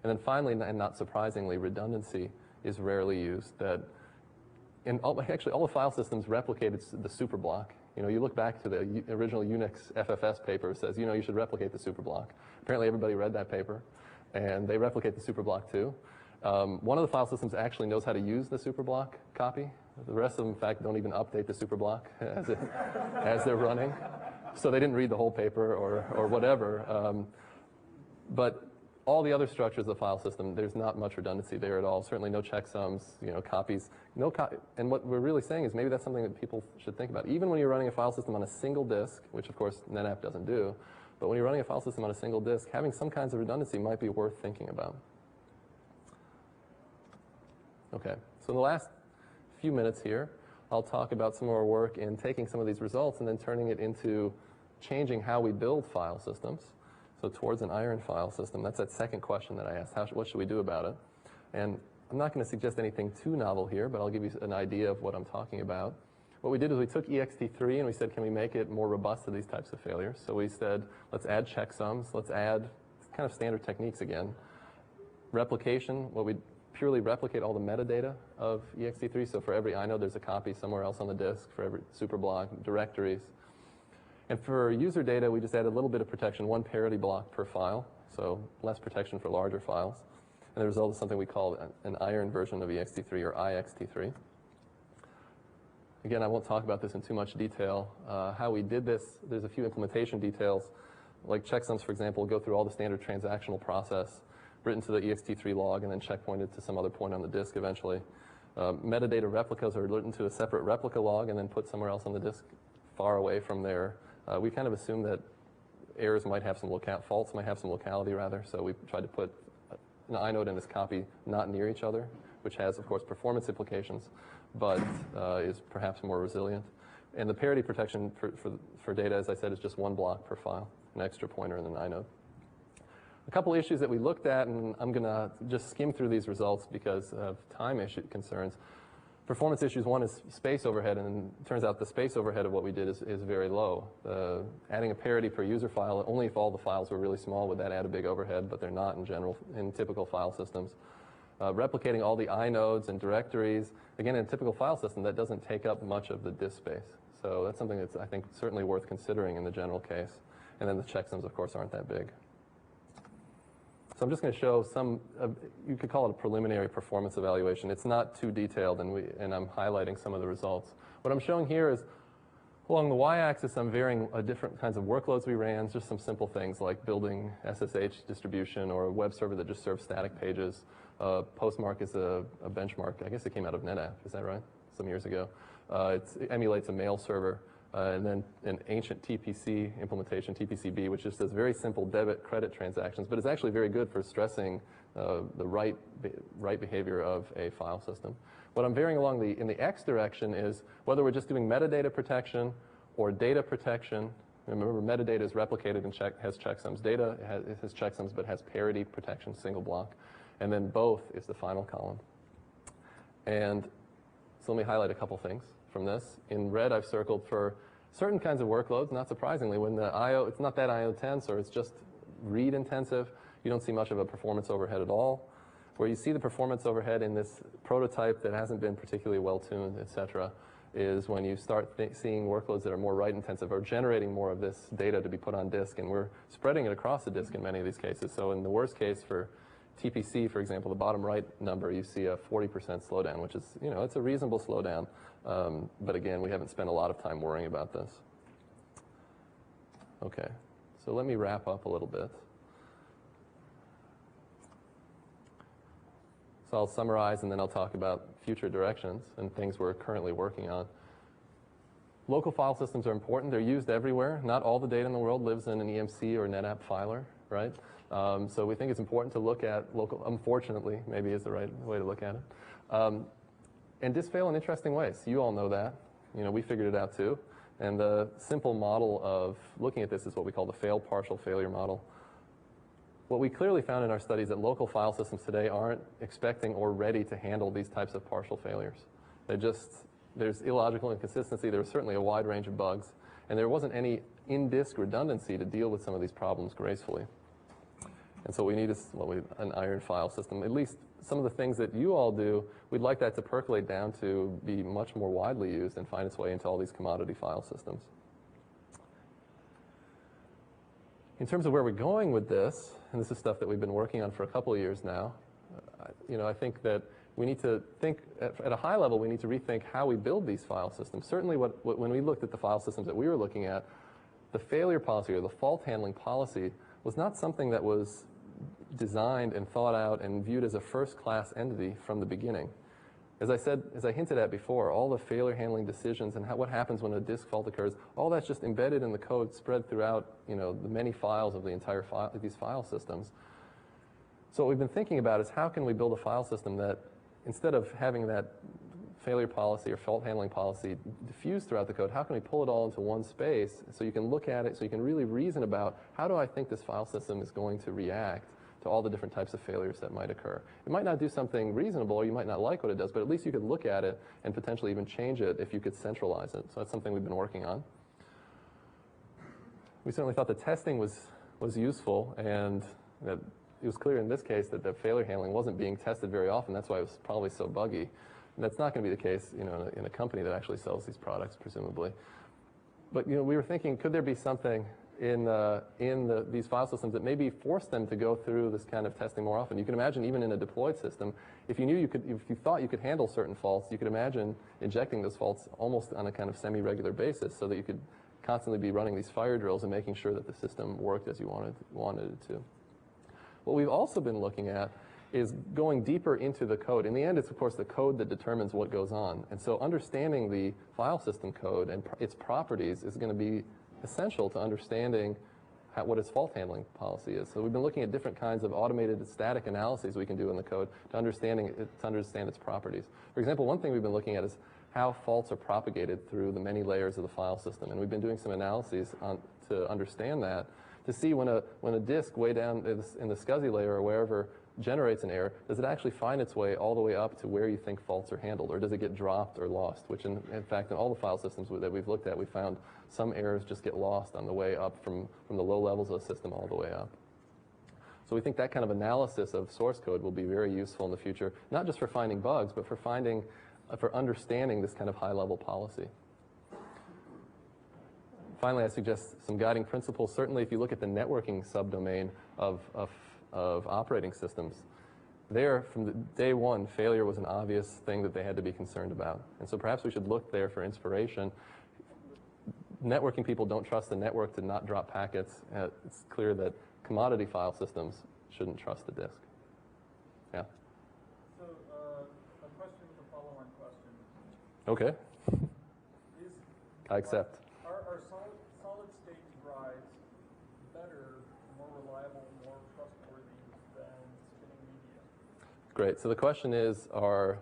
And then finally, and not surprisingly, redundancy is rarely used. Actually, all the file systems replicated the superblock. You look back to the original Unix FFS paper, it says, you should replicate the superblock. Apparently everybody read that paper, and they replicate the superblock too. One of the file systems actually knows how to use the superblock copy. The rest of them, in fact, don't even update the superblock as they're running. So they didn't read the whole paper or whatever. But all the other structures of the file system, there's not much redundancy there at all. Certainly no checksums, copies. And what we're really saying is maybe that's something that people should think about. Even when you're running a file system on a single disk, which of course NetApp doesn't do, but when you're running a file system on a single disk, having some kinds of redundancy might be worth thinking about. Okay, so in the last few minutes here, I'll talk about some of our work in taking some of these results and then turning it into changing how we build file systems. So towards an iron file system, that's that second question that I asked, what should we do about it? And I'm not going to suggest anything too novel here, but I'll give you an idea of what I'm talking about. What we did is we took ext3 and we said, can we make it more robust to these types of failures? So we said, let's add checksums, let's add kind of standard techniques again. Replication, purely replicate all the metadata of ext3. So for every inode, there's a copy somewhere else on the disk, for every superblock, directories. And for user data, we just add a little bit of protection, 1 parity block per file, so less protection for larger files. And the result is something we call an iron version of ext3, or ixt3. Again, I won't talk about this in too much detail. How we did this, there's a few implementation details. Like checksums, for example, will go through all the standard transactional process, written to the ext3 log, and then checkpointed to some other point on the disk eventually. Metadata replicas are written to a separate replica log and then put somewhere else on the disk far away from there. We kind of assume that errors might have some faults might have some locality rather, so we tried to put an inode and its copy not near each other, which has, of course, performance implications, but is perhaps more resilient. And the parity protection for data, as I said, is just 1 block per file, an extra pointer in an inode. A couple issues that we looked at, and I'm going to just skim through these results because of time concerns. Performance issues, one is space overhead, and it turns out the space overhead of what we did is very low. Adding a parity per user file, only if all the files were really small would that add a big overhead, but they're not in general in typical file systems. Replicating all the inodes and directories, again, in a typical file system, that doesn't take up much of the disk space. So that's something that's, I think, certainly worth considering in the general case. And then the checksums, of course, aren't that big. So I'm just going to show some, you could call it a preliminary performance evaluation. It's not too detailed, and I'm highlighting some of the results. What I'm showing here is, along the y-axis, I'm varying different kinds of workloads we ran, just some simple things like building SSH distribution or a web server that just serves static pages. Postmark is a benchmark. I guess it came out of NetApp. Is that right? Some years ago. It emulates a mail server. And then an ancient TPC implementation, TPCB, which just does very simple debit-credit transactions, but is actually very good for stressing the right behavior of a file system. What I'm varying along in the X direction is whether we're just doing metadata protection or data protection. Remember, metadata is replicated and has checksums. Data has checksums, but has parity protection, single block. And then both is the final column. And so let me highlight a couple things from this. In red, I've circled for certain kinds of workloads, not surprisingly, when the I/O, it's not that I/O intense or it's just read intensive, you don't see much of a performance overhead at all. Where you see the performance overhead in this prototype that hasn't been particularly well tuned, et cetera, is when you start seeing workloads that are more write intensive or generating more of this data to be put on disk, and we're spreading it across the disk in many of these cases. So in the worst case for TPC, for example, the bottom right number, you see a 40% slowdown, which is, it's a reasonable slowdown. But again, we haven't spent a lot of time worrying about this. Okay, so let me wrap up a little bit. So I'll summarize, and then I'll talk about future directions and things we're currently working on. Local file systems are important. They're used everywhere. Not all the data in the world lives in an EMC or NetApp filer, right? So we think it's important to look at local, unfortunately, maybe is the right way to look at it. And disk fail in interesting ways. You all know that. We figured it out too. And the simple model of looking at this is what we call the partial failure model. What we clearly found in our studies that local file systems today aren't expecting or ready to handle these types of partial failures. There's illogical inconsistency. There was certainly a wide range of bugs. And there wasn't any in-disk redundancy to deal with some of these problems gracefully. And so we need an iron file system. At least some of the things that you all do, we'd like that to percolate down to be much more widely used and find its way into all these commodity file systems. In terms of where we're going with this, and this is stuff that we've been working on for a couple of years now, I think that we need to think, at a high level, we need to rethink how we build these file systems. Certainly when we looked at the file systems that we were looking at, the failure policy or the fault handling policy was not something that was designed and thought out and viewed as a first-class entity from the beginning. As I hinted at before, all the failure handling decisions and what happens when a disk fault occurs, all that's just embedded in the code, spread throughout, the many files of the entire these file systems. So what we've been thinking about is how can we build a file system that, instead of having that failure policy or fault handling policy diffused throughout the code, how can we pull it all into one space so you can look at it, so you can really reason about how do I think this file system is going to react to all the different types of failures that might occur. It might not do something reasonable, or you might not like what it does, but at least you could look at it and potentially even change it if you could centralize it. So that's something we've been working on. We certainly thought the testing was useful, and that it was clear in this case that the failure handling wasn't being tested very often. That's why it was probably so buggy. And that's not going to be the case, in a company that actually sells these products, presumably. But we were thinking, could there be something in these file systems that maybe forced them to go through this kind of testing more often? You can imagine even in a deployed system, if you thought you could handle certain faults, you could imagine injecting those faults almost on a kind of semi-regular basis, so that you could constantly be running these fire drills and making sure that the system worked as you wanted it to. What we've also been looking at is going deeper into the code. In the end, it's of course the code that determines what goes on. And so understanding the file system code and its properties is going to be essential to understanding what its fault handling policy is. So we've been looking at different kinds of automated static analyses we can do in the code to understand its properties. For example, one thing we've been looking at is how faults are propagated through the many layers of the file system. And we've been doing some analyses to understand that, to see when a disk way down in the SCSI layer or wherever generates an error, does it actually find its way all the way up to where you think faults are handled, or does it get dropped or lost? Which in fact, in all the file systems that we've looked at, we found some errors just get lost on the way up from the low levels of the system all the way up. So we think that kind of analysis of source code will be very useful in the future, not just for finding bugs, but for understanding this kind of high-level policy. Finally, I suggest some guiding principles. Certainly, if you look at the networking subdomain of operating systems, there, from day one, failure was an obvious thing that they had to be concerned about. And so perhaps we should look there for inspiration. Networking people don't trust the network to not drop packets. It's clear that commodity file systems shouldn't trust the disk. Yeah? So, a question with a follow-on question. Okay. I accept. Are solid-state drives better, more reliable, more trustworthy than spinning media? Great. So the question is, are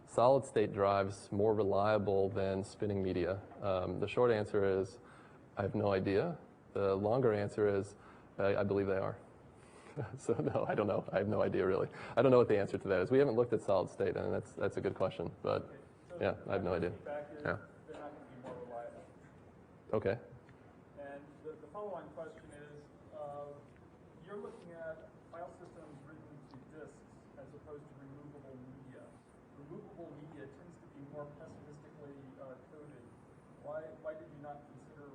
solid-state drives more reliable than spinning media? The short answer is, I have no idea. The longer answer is, I believe they are. So no, I don't know. I have no idea, really. I don't know what the answer to that is. We haven't looked at solid-state, and that's a good question. But so yeah, I have no idea. Yeah. They're not going to be more reliable. Okay. And the follow-on question is, you're looking at file systems written to disks as opposed to removable media. Removable media tends to be more pessimistically coded. Why did you not consider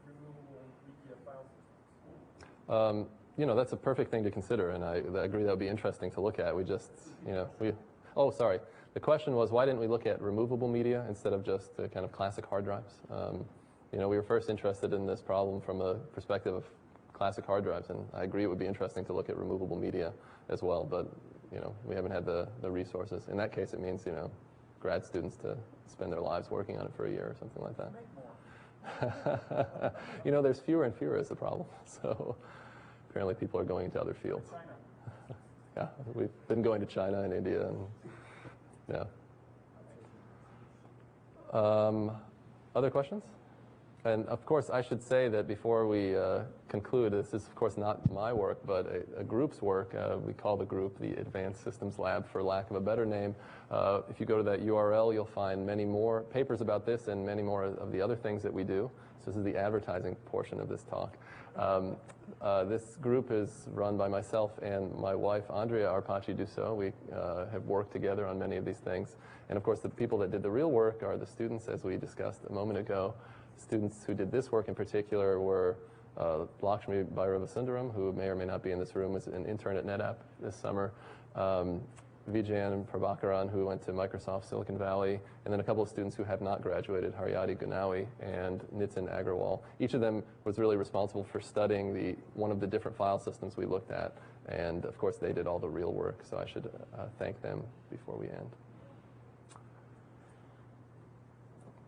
removable media file systems? That's a perfect thing to consider, and I agree that would be interesting to look at. We just, oh, sorry. The question was, why didn't we look at removable media instead of just the kind of classic hard drives? We were first interested in this problem from a perspective of classic hard drives, and I agree it would be interesting to look at removable media as well, but, we haven't had the resources. In that case, it means, grad students to spend their lives working on it for a year or something like that. Make more. There's fewer and fewer is the problem, so apparently people are going into other fields. China. Yeah, we've been going to China and India, and yeah. Other questions? And of course, I should say that before we conclude, this is of course not my work, but a group's work. We call the group the Advanced Systems Lab, for lack of a better name. If you go to that URL, you'll find many more papers about this and many more of the other things that we do. So this is the advertising portion of this talk. This group is run by myself and my wife, Andrea Arpaci-Dusseau. We have worked together on many of these things. And of course, the people that did the real work are the students, as we discussed a moment ago. Students who did this work in particular were Lakshmi Bhairavasundaram, who may or may not be in this room, was an intern at NetApp this summer. Vijayan Prabhakaran, who went to Microsoft Silicon Valley, and then a couple of students who have not graduated, Haryati Gunawi and Nitin Agrawal. Each of them was really responsible for studying one of the different file systems we looked at, and of course they did all the real work, so I should thank them before we end.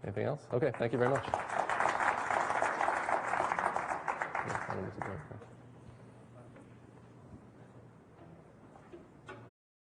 Anything else? Okay, thank you very much.